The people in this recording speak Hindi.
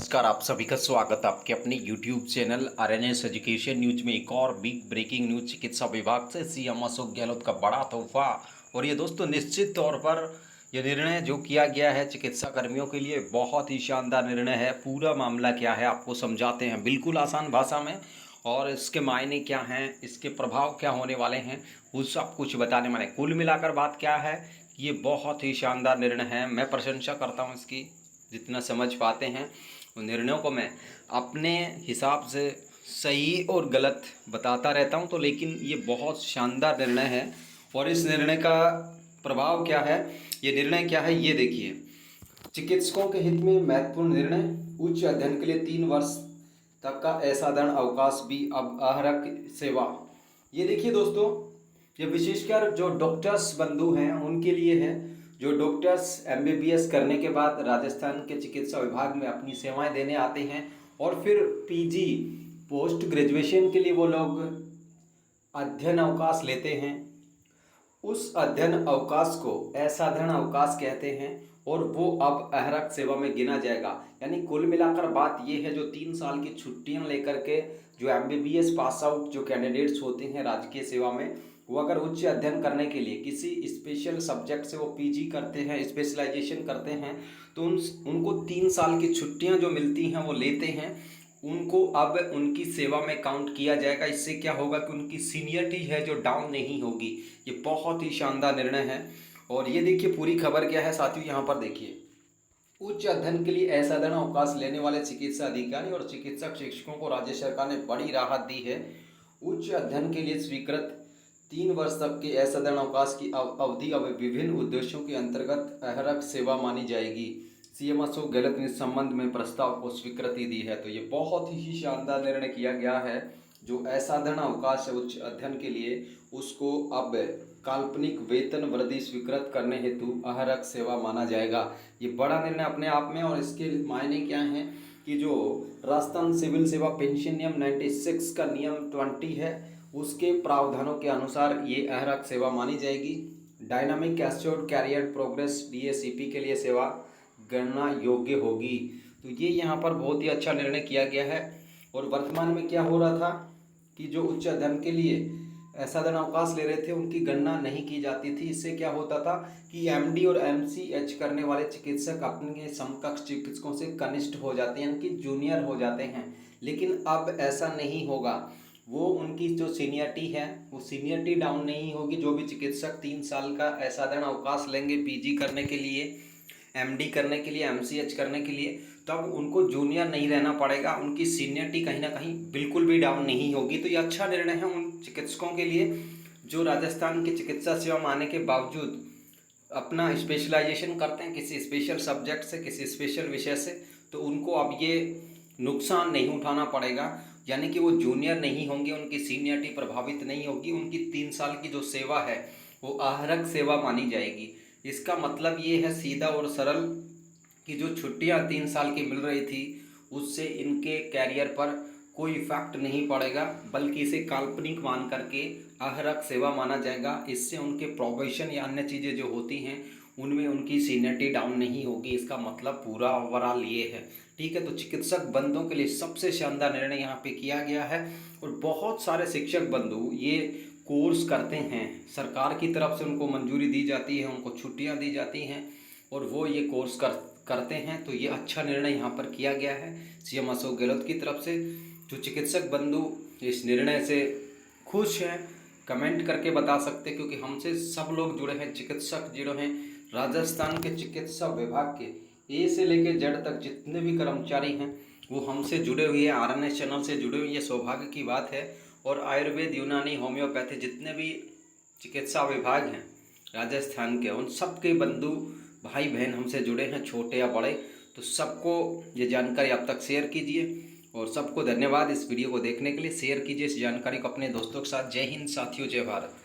नमस्कार, आप सभी का स्वागत आपके अपने YouTube channel RNS education news में एक और बिग ब्रेकिंग न्यूज चिकित्सा विभाग से सीएम अशोक गहलोत का बड़ा तोहफा। और ये दोस्तों निश्चित तौर पर यह निर्णय जो किया गया है चिकित्सा कर्मियों के लिए बहुत ही शानदार निर्णय है। पूरा मामला क्या है आपको समझाते हैं बिल्कुल आसान भाषा में, और इसके मायने क्या हैं, इसके प्रभाव क्या होने वाले हैं, वो सब कुछ बताने वाले। कुल मिलाकर बात क्या है, ये बहुत ही शानदार निर्णय है। मैं प्रशंसा करता हूँ इसकी, जितना समझ पाते हैं उन निर्णयों को मैं अपने हिसाब से सही और गलत बताता रहता हूं, तो लेकिन ये बहुत शानदार निर्णय है। और इस निर्णय का प्रभाव क्या है, ये निर्णय क्या है, ये देखिए। चिकित्सकों के हित में महत्वपूर्ण निर्णय, उच्च अध्ययन के लिए 3 वर्ष तक का असाधारण अवकाश भी अब अहरक सेवा। ये देखिए दोस्तों, ये विशेषकर जो डॉक्टर्स बंधु हैं उनके लिए है, जो डॉक्टर्स एमबीबीएस करने के बाद राजस्थान के चिकित्सा विभाग में अपनी सेवाएं देने आते हैं और फिर पीजी पोस्ट ग्रेजुएशन के लिए वो लोग अध्ययन अवकाश लेते हैं। उस अध्ययन अवकाश को असाधारण अवकाश कहते हैं और वो अब अहरक सेवा में गिना जाएगा। यानी कुल मिलाकर बात ये है, जो 3 साल की छुट्टियां लेकर के जो एमबीबीएस पास आउट जो कैंडिडेट्स होते हैं राजकीय सेवा में, वो अगर उच्च अध्ययन करने के लिए किसी स्पेशल सब्जेक्ट से वो पीजी करते हैं, स्पेशलाइजेशन करते हैं, तो उनको 3 साल की छुट्टियां जो मिलती हैं वो लेते हैं, उनको अब उनकी सेवा में काउंट किया जाएगा। इससे क्या होगा कि उनकी सीनियरिटी है जो डाउन नहीं होगी। ये बहुत ही शानदार निर्णय है। और ये देखिए पूरी खबर क्या है साथियों, यहाँ पर देखिए। उच्च अध्ययन के लिए असाधारण अवकाश लेने वाले चिकित्सा अधिकारी और चिकित्सक शिक्षकों को राज्य सरकार ने बड़ी राहत दी है। उच्च अध्ययन के लिए स्वीकृत 3 वर्ष तक के असाधारण अवकाश की अवधि अब विभिन्न उद्देश्यों के अंतर्गत अहरक सेवा मानी जाएगी। सीएम अशोक गहलोत ने इस संबंध में प्रस्ताव को स्वीकृति दी है। तो ये बहुत ही शानदार निर्णय किया गया है। जो असाधारण अवकाश है उच्च अध्ययन के लिए, उसको अब काल्पनिक वेतन वृद्धि स्वीकृत करने हेतु अहरक सेवा माना जाएगा। ये बड़ा निर्णय अपने आप में। और इसके मायने क्या हैं कि जो राजस्थान सिविल सेवा पेंशन नियम 96 का नियम 20 है, उसके प्रावधानों के अनुसार ये अहरक सेवा मानी जाएगी। डायनामिक एश्योर्ड कैरियर प्रोग्रेस डीएसीपी के लिए सेवा गणना योग्य होगी। तो ये यहाँ पर बहुत ही अच्छा निर्णय किया गया है। और वर्तमान में क्या हो रहा था कि जो उच्च अध्ययन के लिए असाधारण अवकाश ले रहे थे उनकी गणना नहीं की जाती थी। इससे क्या होता था कि एमडी और एमसीएच करने वाले चिकित्सक अपने समकक्ष चिकित्सकों से कनिष्ठ हो जाते हैं, यानी कि जूनियर हो जाते हैं। लेकिन अब ऐसा नहीं होगा। वो उनकी जो सीनियरिटी है वो सीनियरिटी डाउन नहीं होगी। जो भी चिकित्सक 3 साल का असाधारण अवकाश लेंगे पीजी करने के लिए, एमडी करने के लिए, एमसीएच करने के लिए, तब उनको जूनियर नहीं रहना पड़ेगा। उनकी सीनियरिटी कहीं ना कहीं बिल्कुल भी डाउन नहीं होगी। तो ये अच्छा निर्णय है उन चिकित्सकों के लिए जो राजस्थान की चिकित्सा सेवा में आने के बावजूद अपना स्पेशलाइजेशन करते हैं किसी स्पेशल सब्जेक्ट से, किसी स्पेशल विषय से। तो उनको अब ये नुकसान नहीं उठाना पड़ेगा, यानी कि वो जूनियर नहीं होंगे, उनकी सीनियरिटी प्रभावित नहीं होगी। उनकी 3 साल की जो सेवा है वो अहरक सेवा मानी जाएगी। इसका मतलब ये है सीधा और सरल कि जो छुट्टियां 3 साल की मिल रही थी उससे इनके कैरियर पर कोई इफेक्ट नहीं पड़ेगा, बल्कि इसे काल्पनिक मान करके अहरक सेवा माना जाएगा। इससे उनके प्रोबेशन या अन्य चीज़ें जो होती हैं उनमें उनकी सीनियरिटी डाउन नहीं होगी। इसका मतलब पूरा ओवरऑल ये है। ठीक है, तो चिकित्सक बंधुओं के लिए सबसे शानदार निर्णय यहाँ पे किया गया है। और बहुत सारे शिक्षक बंधु ये कोर्स करते हैं, सरकार की तरफ से उनको मंजूरी दी जाती है, उनको छुट्टियाँ दी जाती हैं और वो ये कोर्स करते हैं। तो ये अच्छा निर्णय यहाँ पर किया गया है सीएम अशोक गहलोत की तरफ से। जो चिकित्सक बंधु इस निर्णय से खुश हैं कमेंट करके बता सकते हैं, क्योंकि हमसे सब लोग जुड़े हैं, चिकित्सक जुड़े हैं। राजस्थान के चिकित्सा विभाग के ए से लेकर जेड तक जितने भी कर्मचारी हैं वो हमसे जुड़े हुए हैं, आरएनएस चैनल से जुड़े हुए हैं। ये सौभाग्य की बात है। और आयुर्वेद, यूनानी, होम्योपैथी जितने भी चिकित्सा विभाग हैं राजस्थान के, उन सब के बंधु भाई बहन हमसे जुड़े हैं, छोटे या बड़े। तो सबको ये जानकारी अब तक शेयर कीजिए। और सबको धन्यवाद इस वीडियो को देखने के लिए। शेयर कीजिए इस जानकारी को अपने दोस्तों के साथ। जय हिंद साथियों, जय भारत।